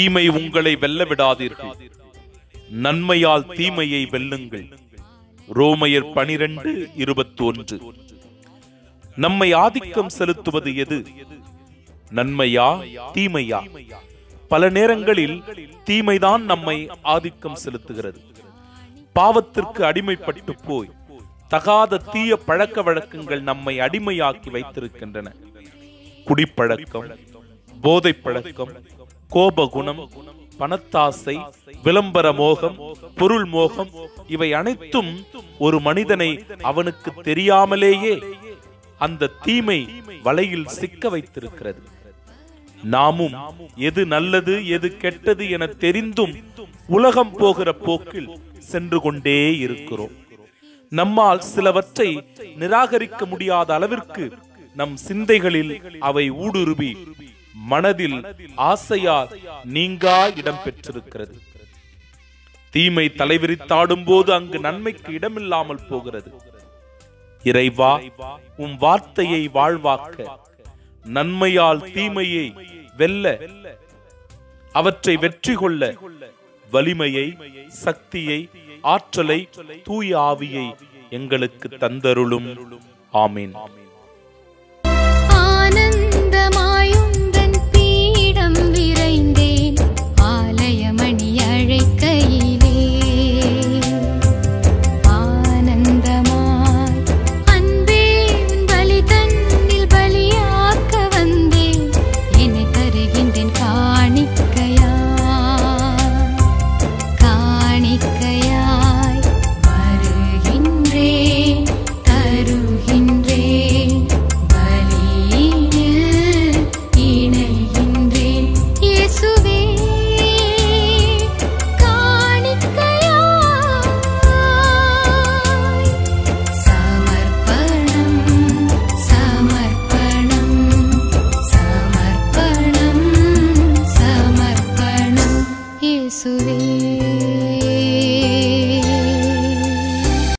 தீமை உங்களை வெல்ல விடாதீர்கள், நன்மையால் தீமையை வெல்லுங்கள். ரோமையர் 12:21. நம்மை ஆதிக்கம் செலுத்துவது எது? நன்மையா தீமையா? பல நேரங்களில் தீமைதான் நம்மை ஆதிக்கம் செலுத்துகிறது. பாவத்திற்கு அடிமைப்பட்டு போய் தகாத தீய பழக்க வழக்கங்கள் நம்மை அடிமையாக்கி வைத்திருக்கின்றன. குடிப்பழக்கம், போதை பழக்கம், கோபகுணம், பணத்தாசை, விளம்பர மோகம், பொருள் மோகம், இவை அனைத்தும் ஒரு மனிதனை அவனுக்கு தெரியாமலேயே அந்த தீமை வலையில் சிக்க வைத்திருக்கிறது. நாமும் எது நல்லது எது கெட்டது என தெரிந்தும் உலகம் போகிற போக்கில் சென்று கொண்டே இருக்கிறோம். நம்மால் சிலவற்றை நிராகரிக்க முடியாத அளவிற்கு நம் சிந்தைகளில் அவை ஊடுருவி மனதில் ஆசையால் நீங்கா இடம் பெற்றிருக்கிறது. தீமை தலைவிரித்தாடும் போது அங்கு நன்மைக்கு இடமில்லாமல் போகிறது. இறைவா, உம் வார்த்தையை வாழ்வாக்க, நன்மையால் தீமையை வெல்ல, அவற்றை வெற்றி கொள்ள வலிமையை, சக்தியை, ஆற்றலை, தூய ஆவியை எங்களுக்கு தந்தருளும். ஆமீன்.